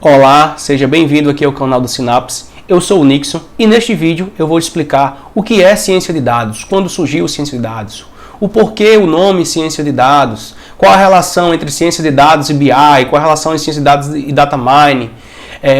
Olá, seja bem-vindo aqui ao canal do Sinapse. Eu sou o Nixon e neste vídeo eu vou explicar o que é ciência de dados, quando surgiu ciência de dados, o porquê o nome ciência de dados, qual a relação entre ciência de dados e BI, qual a relação entre ciência de dados e data mining.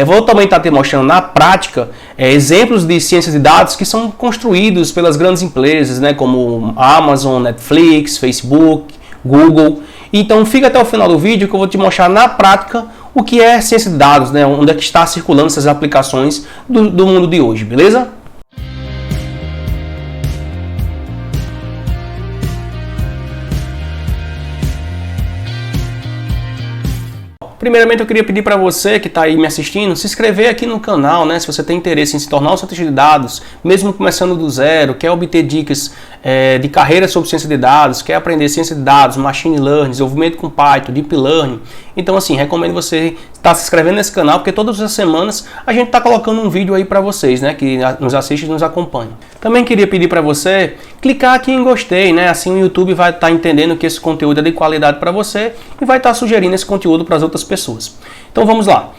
Vou também estar te mostrando na prática exemplos de ciência de dados que são construídos pelas grandes empresas, né, como Amazon, Netflix, Facebook, Google. Então fica até o final do vídeo que eu vou te mostrar na prática o que é ciência de dados, né, onde é que está circulando essas aplicações do mundo de hoje, beleza? Primeiramente eu queria pedir para você que está aí me assistindo, se inscrever aqui no canal, né? Se você tem interesse em se tornar um cientista de dados, mesmo começando do zero, quer obter dicas de carreira sobre ciência de dados, quer aprender ciência de dados, machine learning, desenvolvimento com Python, deep learning. Então assim, recomendo você estar se inscrevendo nesse canal, porque todas as semanas a gente está colocando um vídeo aí para vocês, né? Que nos assistem e nos acompanham. Também queria pedir para você clicar aqui em gostei, né? Assim o YouTube vai estar entendendo que esse conteúdo é de qualidade para você e vai estar sugerindo esse conteúdo para as outras pessoas. Então vamos lá.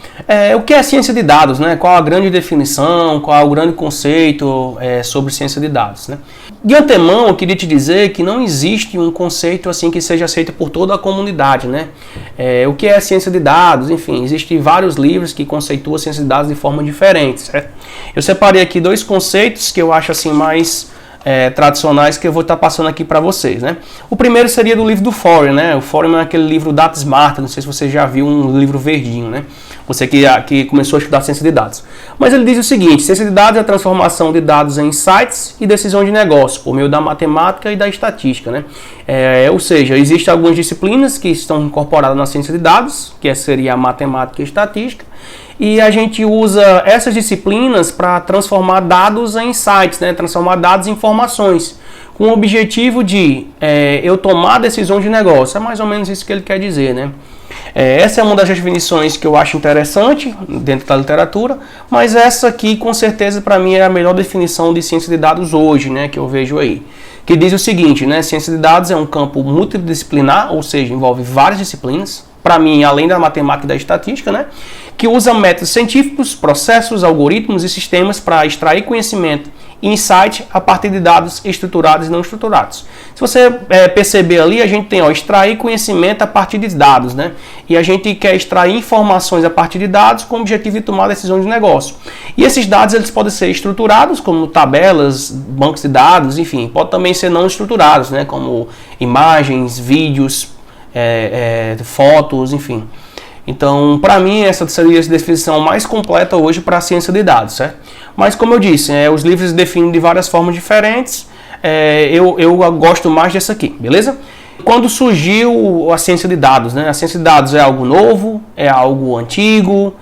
O que é ciência de dados, né? Qual a grande definição, qual o grande conceito sobre ciência de dados, né? De antemão eu queria te dizer que não existe um conceito assim que seja aceito por toda a comunidade, né? O que é ciência de dados, enfim, existem vários livros que conceituam a ciência de dados de forma diferente, certo? Eu separei aqui dois conceitos que eu acho assim mais tradicionais que eu vou estar passando aqui para vocês, né? O primeiro seria do livro do Foreman, né? O Foreman é aquele livro Data Smart, não sei se você já viu um livro verdinho, né? Você que começou a estudar ciência de dados. Mas ele diz o seguinte: ciência de dados é a transformação de dados em insights e decisões de negócio por meio da matemática e da estatística, né? Ou seja, existem algumas disciplinas que estão incorporadas na ciência de dados, que seria a matemática e a estatística, e a gente usa essas disciplinas para transformar dados em insights, né? Transformar dados em informações, com o objetivo de eu tomar decisões de negócio. É mais ou menos isso que ele quer dizer, né? Essa é uma das definições que eu acho interessante dentro da literatura, mas essa aqui com certeza para mim é a melhor definição de ciência de dados hoje, né, que eu vejo aí. Que diz o seguinte, né, ciência de dados é um campo multidisciplinar, ou seja, envolve várias disciplinas, para mim além da matemática e da estatística, né, que usa métodos científicos, processos, algoritmos e sistemas para extrair conhecimento e insight a partir de dados estruturados e não estruturados. Se você perceber ali, a gente tem extrair conhecimento a partir de dados, né? E a gente quer extrair informações a partir de dados com o objetivo de tomar decisões de negócio. E esses dados eles podem ser estruturados, como tabelas, bancos de dados, enfim, pode também ser não estruturados, né? Como imagens, vídeos, fotos, enfim. Então, para mim, essa seria a definição mais completa hoje para a ciência de dados, certo? Mas, como eu disse, os livros definem de várias formas diferentes, eu gosto mais dessa aqui, beleza? Quando surgiu a ciência de dados, né? A ciência de dados é algo novo, é algo antigo,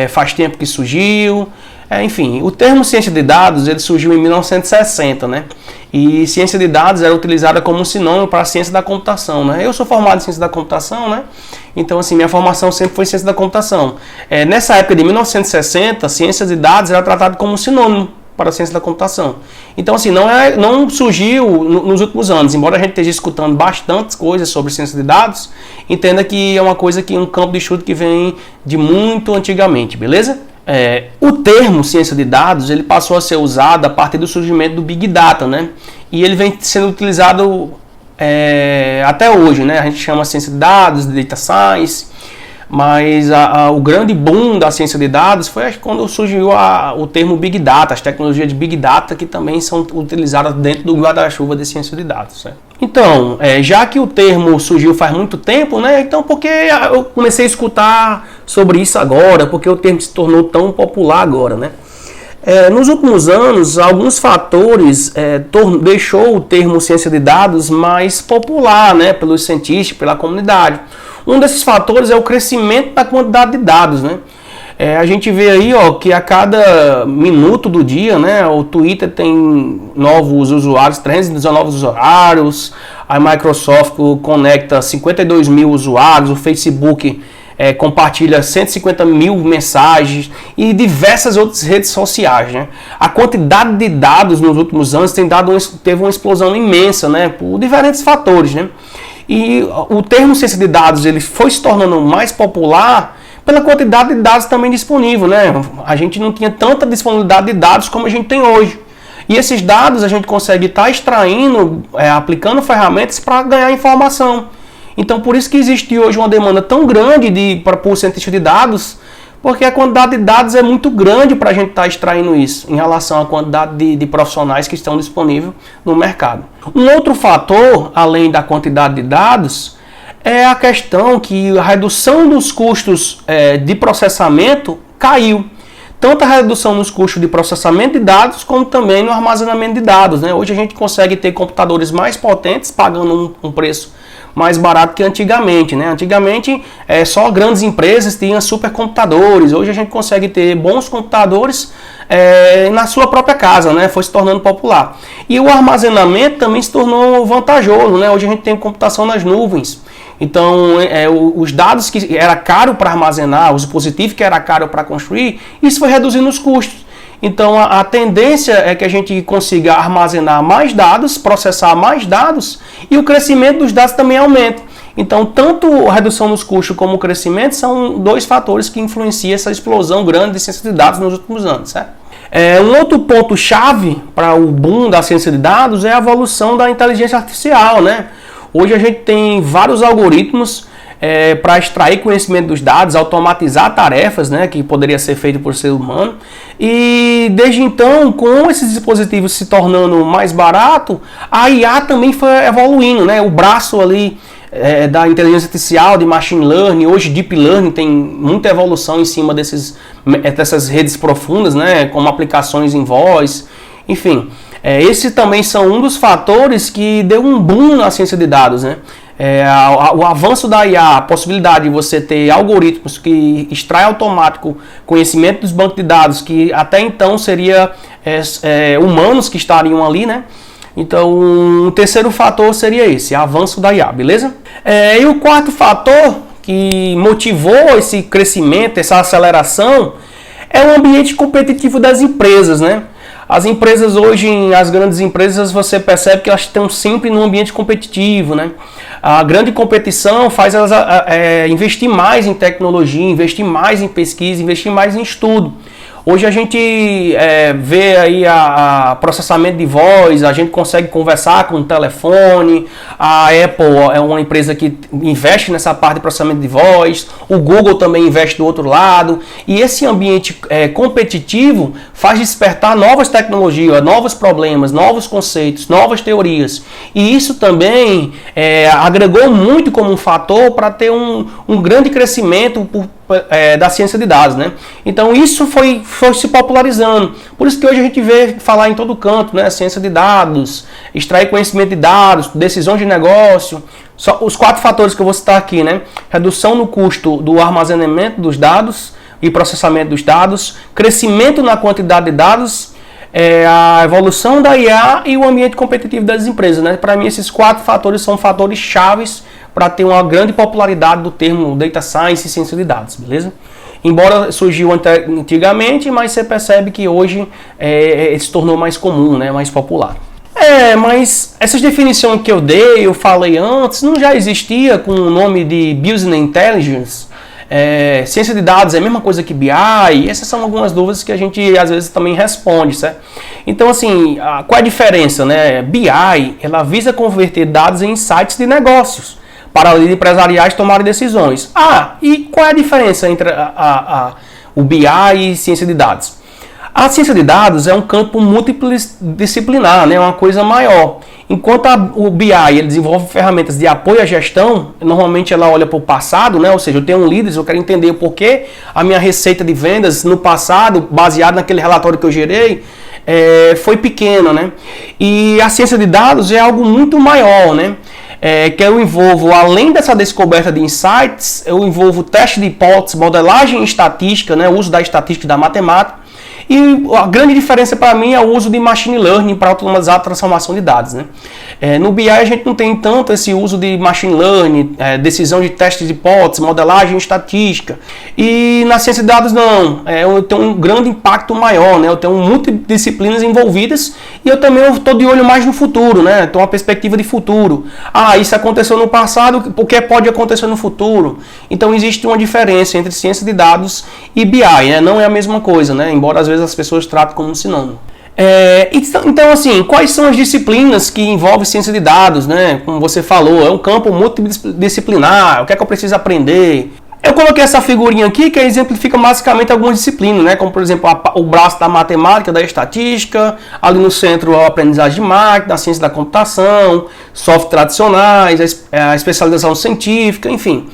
faz tempo que surgiu, enfim, o termo ciência de dados ele surgiu em 1960, né? E ciência de dados era utilizada como um sinônimo para a ciência da computação, né? Eu sou formado em ciência da computação, né? Então, assim, minha formação sempre foi em ciência da computação. Nessa época de 1960, ciência de dados era tratada como um sinônimo para a ciência da computação. Então, assim, não surgiu nos últimos anos. Embora a gente esteja escutando bastantes coisas sobre ciência de dados, entenda que é uma coisa que um campo de estudo que vem de muito antigamente, beleza? O termo ciência de dados ele passou a ser usado a partir do surgimento do Big Data, né? E ele vem sendo utilizado até hoje, né? A gente chama ciência de dados, de data science, mas o grande boom da ciência de dados foi quando surgiu o termo Big Data, as tecnologias de Big Data que também são utilizadas dentro do guarda-chuva de ciência de dados, certo? Então, já que o termo surgiu faz muito tempo, né? Então, por que eu comecei a escutar sobre isso agora? Porque o termo se tornou tão popular agora, né? Nos últimos anos, alguns fatores deixou o termo ciência de dados mais popular, né? Pelos cientistas, pela comunidade. Um desses fatores é o crescimento da quantidade de dados, né? A gente vê aí que a cada minuto do dia, né, o Twitter tem novos usuários, 319 usuários, a Microsoft conecta 52 mil usuários, o Facebook compartilha 150 mil mensagens e diversas outras redes sociais, né? A quantidade de dados nos últimos anos teve uma explosão imensa, né, por diferentes fatores, né? E o termo ciência de dados ele foi se tornando mais popular pela quantidade de dados também disponível, né? A gente não tinha tanta disponibilidade de dados como a gente tem hoje. E esses dados a gente consegue estar extraindo, aplicando ferramentas para ganhar informação. Então, por isso que existe hoje uma demanda tão grande por cientista de dados, porque a quantidade de dados é muito grande para a gente estar extraindo isso, em relação à quantidade de profissionais que estão disponíveis no mercado. Um outro fator, além da quantidade de dados, é a questão que a redução dos custos de processamento caiu. Tanto a redução nos custos de processamento de dados, como também no armazenamento de dados, né? Hoje a gente consegue ter computadores mais potentes, pagando um preço mais barato que antigamente, né? Antigamente só grandes empresas tinham supercomputadores. Hoje a gente consegue ter bons computadores na sua própria casa, né? Foi se tornando popular. E o armazenamento também se tornou vantajoso, né? Hoje a gente tem computação nas nuvens. Então, os dados que era caro para armazenar, os dispositivos que era caro para construir, isso foi reduzindo os custos. Então, a tendência é que a gente consiga armazenar mais dados, processar mais dados, e o crescimento dos dados também aumenta. Então, tanto a redução nos custos como o crescimento são dois fatores que influenciam essa explosão grande de ciência de dados nos últimos anos, certo? Um outro ponto-chave para o boom da ciência de dados é a evolução da inteligência artificial, né? Hoje a gente tem vários algoritmos para extrair conhecimento dos dados, automatizar tarefas, né, que poderia ser feito por ser humano. E desde então, com esses dispositivos se tornando mais barato, a IA também foi evoluindo, né? O braço ali da inteligência artificial, de machine learning, hoje deep learning tem muita evolução em cima dessas redes profundas, né, como aplicações em voz, enfim. Esse também são um dos fatores que deu um boom na ciência de dados, né? O avanço da IA, a possibilidade de você ter algoritmos que extraem automático conhecimento dos bancos de dados, que até então seria humanos que estariam ali, né? Então, um terceiro fator seria esse, avanço da IA, beleza? E o quarto fator que motivou esse crescimento, essa aceleração, é o ambiente competitivo das empresas, né? As empresas hoje, as grandes empresas, você percebe que elas estão sempre num ambiente competitivo, né? A grande competição faz elas investir mais em tecnologia, investir mais em pesquisa, investir mais em estudo. Hoje a gente vê aí a processamento de voz, a gente consegue conversar com o telefone, a Apple é uma empresa que investe nessa parte de processamento de voz, o Google também investe do outro lado, e esse ambiente competitivo faz despertar novas tecnologias, novos problemas, novos conceitos, novas teorias, e isso também agregou muito como um fator para ter um grande crescimento da ciência de dados, né? Então isso foi se popularizando. Por isso que hoje a gente vê falar em todo canto, né? Ciência de dados, extrair conhecimento de dados, decisões de negócio. Só os 4 fatores que eu vou citar aqui, né? Redução no custo do armazenamento dos dados e processamento dos dados, crescimento na quantidade de dados, a evolução da IA e o ambiente competitivo das empresas, né? Para mim esses 4 fatores são fatores chaves para ter uma grande popularidade do termo Data Science e ciência de dados, beleza? Embora surgiu antigamente, mas você percebe que hoje se tornou mais comum, né? Mais popular. Mas essas definições que eu dei, eu falei antes, não já existia com o nome de Business Intelligence? Ciência de dados é a mesma coisa que BI? Essas são algumas dúvidas que a gente às vezes também responde, certo? Então assim, qual é a diferença, né? BI, ela visa converter dados em insights de negócios para os empresariais tomarem decisões. E qual é a diferença entre o BI e ciência de dados? A ciência de dados é um campo multidisciplinar, né? Uma coisa maior. Enquanto o BI ele desenvolve ferramentas de apoio à gestão, normalmente ela olha para o passado, né? Ou seja, eu tenho um líder, eu quero entender o porquê a minha receita de vendas no passado, baseado naquele relatório que eu gerei, foi pequena, né? E a ciência de dados é algo muito maior, né? Que eu envolvo, além dessa descoberta de insights, eu envolvo teste de hipóteses, modelagem estatística, né, o uso da estatística e da matemática, E a grande diferença para mim é o uso de machine learning para automatizar a transformação de dados, né? No BI a gente não tem tanto esse uso de machine learning, decisão de teste de hipótese, modelagem estatística. E na ciência de dados não, eu tenho um grande impacto maior, né? Eu tenho muitas disciplinas envolvidas e eu também estou de olho mais no futuro, né? Tenho uma perspectiva de futuro. Isso aconteceu no passado, porque pode acontecer no futuro. Então existe uma diferença entre ciência de dados e BI, né? Não é a mesma coisa, né? Embora às vezes as pessoas tratam como um sinônimo. Então, assim, quais são as disciplinas que envolvem ciência de dados, né? Como você falou, é um campo multidisciplinar, o que é que eu preciso aprender? Eu coloquei essa figurinha aqui que exemplifica basicamente algumas disciplinas, né? Como, por exemplo, o braço da matemática, da estatística, ali no centro a aprendizagem de máquina, a ciência da computação, software tradicionais, a especialização científica, enfim.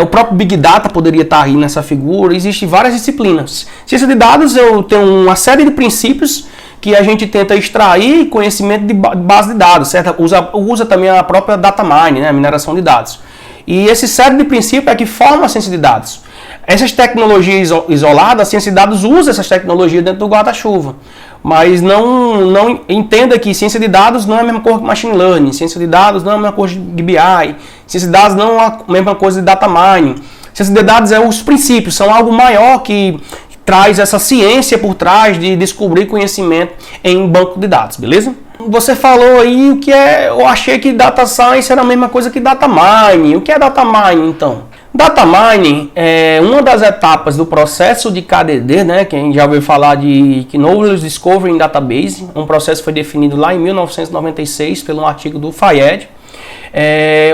O próprio Big Data poderia estar aí nessa figura. Existem várias disciplinas. Ciência de dados, eu tenho uma série de princípios que a gente tenta extrair conhecimento de base de dados, certo? Usa também a própria data mining, né? A mineração de dados. E esse série de princípios é que forma a ciência de dados. Essas tecnologias isoladas, a ciência de dados usa essas tecnologias dentro do guarda-chuva. Mas não entenda que ciência de dados não é a mesma coisa que machine learning, ciência de dados não é a mesma coisa de BI, ciência de dados não é a mesma coisa de data mining. Ciência de dados é os princípios, são algo maior que traz essa ciência por trás de descobrir conhecimento em banco de dados, beleza? Você falou aí o que eu achei que data science era a mesma coisa que data mining. O que é data mining então? Data mining é uma das etapas do processo de KDD, né? Quem já ouviu falar de Knowledge Discovery in Database, um processo que foi definido lá em 1996 pelo artigo do Fayed,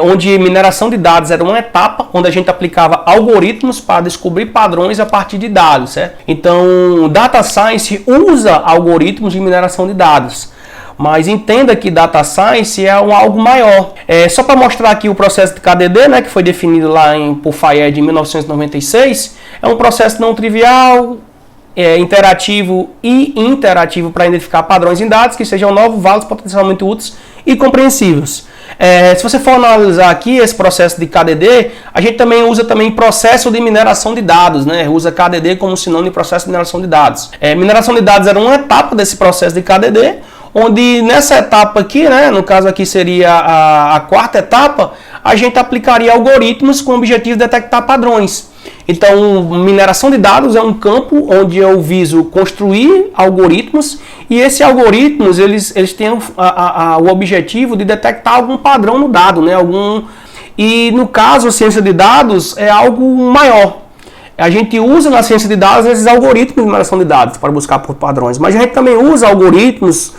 onde mineração de dados era uma etapa onde a gente aplicava algoritmos para descobrir padrões a partir de dados, certo? Então, Data Science usa algoritmos de mineração de dados. Mas entenda que Data Science é algo maior. Só para mostrar aqui o processo de KDD, né, que foi definido lá por Fayed em 1996, é um processo não trivial, interativo e interativo para identificar padrões em dados que sejam novos, válidos, potencialmente úteis e compreensíveis. Se você for analisar aqui esse processo de KDD, a gente também usa processo de mineração de dados, né? Usa KDD como sinônimo de processo de mineração de dados. Mineração de dados era uma etapa desse processo de KDD, onde nessa etapa aqui, né, no caso aqui seria a quarta etapa, a gente aplicaria algoritmos com o objetivo de detectar padrões. Então, mineração de dados é um campo onde eu viso construir algoritmos e esses algoritmos eles têm o objetivo de detectar algum padrão no dado, né? E no caso, a ciência de dados é algo maior. A gente usa na ciência de dados esses algoritmos de mineração de dados para buscar por padrões, mas a gente também usa algoritmos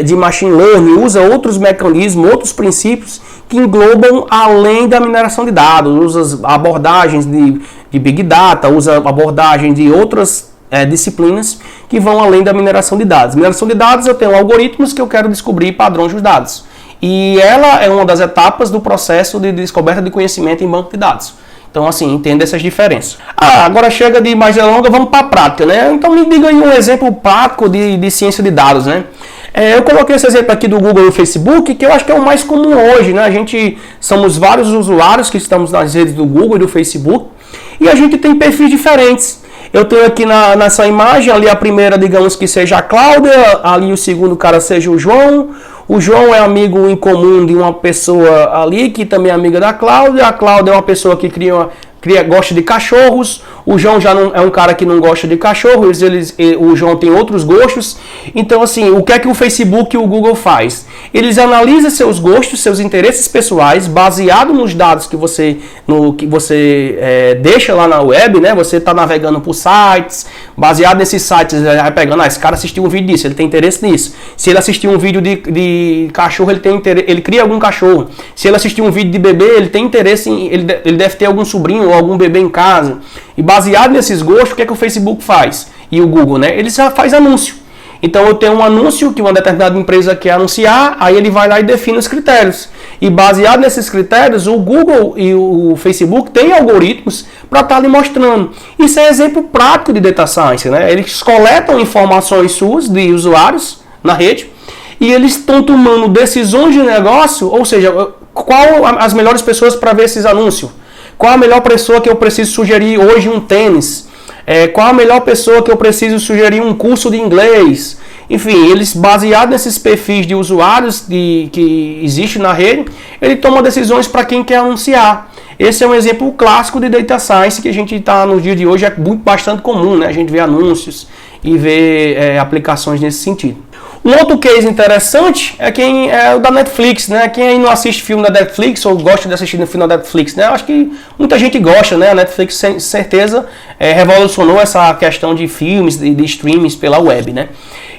de machine learning, usa outros mecanismos, outros princípios que englobam além da mineração de dados, usa abordagens de Big Data, usa abordagem de outras disciplinas que vão além da mineração de dados. Mineração de dados eu tenho algoritmos que eu quero descobrir padrões dos dados. E ela é uma das etapas do processo de descoberta de conhecimento em banco de dados. Então, assim, entenda essas diferenças. Agora chega de mais delonga, vamos para a prática, né? Então, me diga aí um exemplo prático de ciência de dados, né? Eu coloquei esse exemplo aqui do Google e do Facebook, que eu acho que é o mais comum hoje, né? Somos vários usuários que estamos nas redes do Google e do Facebook, e a gente tem perfis diferentes. Eu tenho aqui nessa imagem, ali a primeira, digamos que seja a Cláudia, ali o segundo cara seja o João. O João é amigo em comum de uma pessoa ali, que também é amiga da Cláudia. A Cláudia é uma pessoa que gosta de cachorros. O João já não é um cara que não gosta de cachorros, o João tem outros gostos. Então, assim, o que é que o Facebook e o Google faz? Eles analisam seus gostos, seus interesses pessoais, baseado nos dados que você deixa lá na web, né? Você está navegando por sites, baseado nesses sites, vai pegando, esse cara assistiu um vídeo disso, ele tem interesse nisso. Se ele assistiu um vídeo de cachorro, ele cria algum cachorro. Se ele assistiu um vídeo de bebê, ele tem interesse ele deve ter algum sobrinho ou algum bebê em casa. E baseado nesses gostos, o que é que o Facebook faz? E o Google, né? Ele já faz anúncio. Então eu tenho um anúncio que uma determinada empresa quer anunciar, aí ele vai lá e define os critérios. E baseado nesses critérios, o Google e o Facebook têm algoritmos para estar lhe mostrando. Isso é exemplo prático de Data Science, né? Eles coletam informações suas de usuários na rede e eles estão tomando decisões de negócio, ou seja, qual as melhores pessoas para ver esses anúncios? Qual a melhor pessoa que eu preciso sugerir hoje um tênis? Qual a melhor pessoa que eu preciso sugerir um curso de inglês? Enfim, eles, baseados nesses perfis de usuários que existem na rede, ele toma decisões para quem quer anunciar. Esse é um exemplo clássico de Data Science que a gente está no dia de hoje, é bastante comum, né? A gente vê anúncios e vê aplicações nesse sentido. Um outro case interessante é o da Netflix, né? Quem aí não assiste filme da Netflix ou gosta de assistir no filme da Netflix, né? Eu acho que muita gente gosta, né? A Netflix, sem certeza, revolucionou essa questão de filmes, de streamings pela web, né?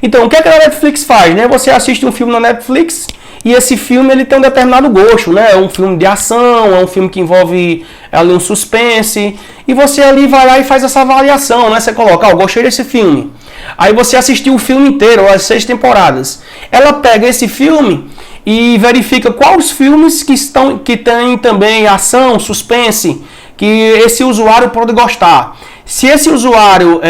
Então, o que a Netflix faz, né? Você assiste um filme na Netflix e esse filme ele tem um determinado gosto, né? É um filme de ação, é um filme que envolve ali um suspense, e você ali vai lá e faz essa avaliação, né? Você coloca, gostei desse filme. Aí você assistiu o filme inteiro, as 6 temporadas. Ela pega esse filme e verifica quais filmes que tem também ação, suspense, que esse usuário pode gostar. Se esse usuário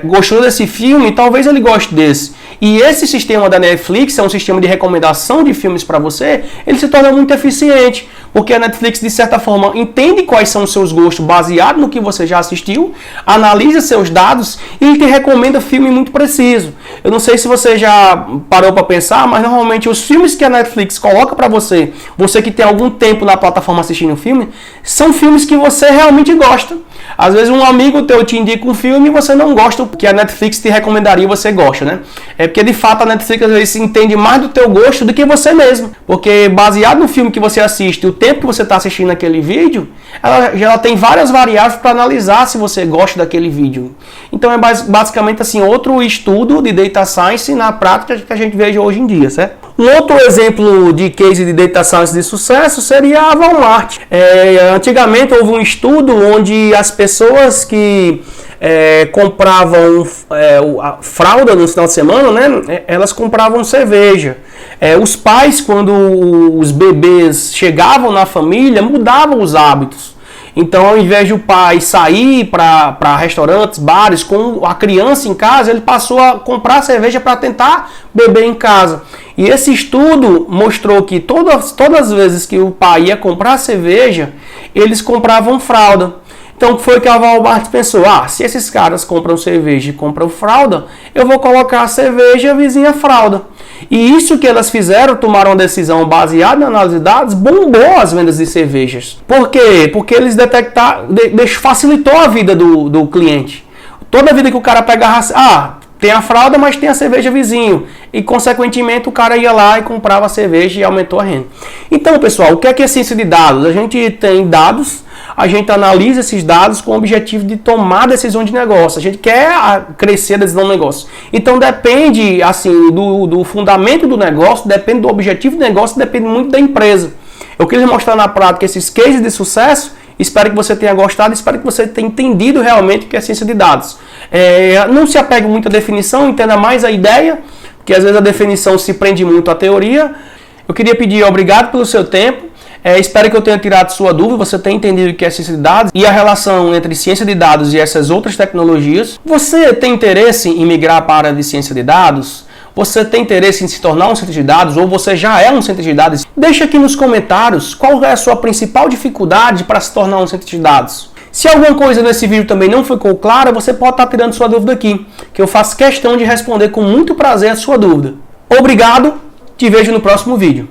gostou desse filme, talvez ele goste desse. E esse sistema da Netflix é um sistema de recomendação de filmes para você, ele se torna muito eficiente, porque a Netflix, de certa forma, entende quais são os seus gostos baseado no que você já assistiu, analisa seus dados e ele te recomenda filme muito preciso. Eu não sei se você já parou para pensar, mas normalmente os filmes que a Netflix coloca para você, você que tem algum tempo na plataforma assistindo um filme, são filmes que você realmente gosta. Às vezes um amigo teu te indica um filme e você não gosta, porque a Netflix te recomendaria e você gosta, né? É porque de fato a Netflix às vezes entende mais do teu gosto do que você mesmo. Porque baseado no filme que você assiste, o tempo que você está assistindo aquele vídeo, ela tem várias variáveis para analisar se você gosta daquele vídeo. Então é basicamente assim, outro estudo de Data Science na prática que a gente veja hoje em dia, certo? Um outro exemplo de case de Data Science de sucesso seria a Walmart. Antigamente houve um estudo onde as pessoas que compravam a fralda no final de semana, né, elas compravam cerveja. Os pais, quando os bebês chegavam na família, mudavam os hábitos. Então, ao invés de o pai sair para restaurantes, bares, com a criança em casa, ele passou a comprar cerveja para tentar beber em casa. E esse estudo mostrou que todas as vezes que o pai ia comprar cerveja, eles compravam fralda. Então, foi que a Walmart pensou, se esses caras compram cerveja e compram fralda, eu vou colocar a cerveja vizinha fralda. E isso que elas fizeram, tomaram uma decisão baseada na análise de dados, bombou as vendas de cervejas. Por quê? Porque eles detectaram, facilitou a vida do cliente. Toda vida que o cara pegava, tem a fralda, mas tem a cerveja vizinho. E, consequentemente, o cara ia lá e comprava a cerveja e aumentou a renda. Então, pessoal, o que é ciência de dados? A gente tem dados, a gente analisa esses dados com o objetivo de tomar decisão de negócio. A gente quer crescer a decisão do negócio. Então, depende assim do fundamento do negócio, depende do objetivo do negócio, depende muito da empresa. Eu queria mostrar na prática esses cases de sucesso. Espero que você tenha gostado, espero que você tenha entendido realmente o que é ciência de dados. Não se apegue muito à definição, entenda mais a ideia, porque às vezes a definição se prende muito à teoria. Eu queria pedir obrigado pelo seu tempo, espero que eu tenha tirado sua dúvida, você tenha entendido o que é ciência de dados e a relação entre ciência de dados e essas outras tecnologias. Você tem interesse em migrar para a área de ciência de dados? Você tem interesse em se tornar um cientista de dados ou você já é um cientista de dados? Deixa aqui nos comentários qual é a sua principal dificuldade para se tornar um cientista de dados. Se alguma coisa nesse vídeo também não ficou clara, você pode estar tirando sua dúvida aqui, que eu faço questão de responder com muito prazer a sua dúvida. Obrigado, te vejo no próximo vídeo.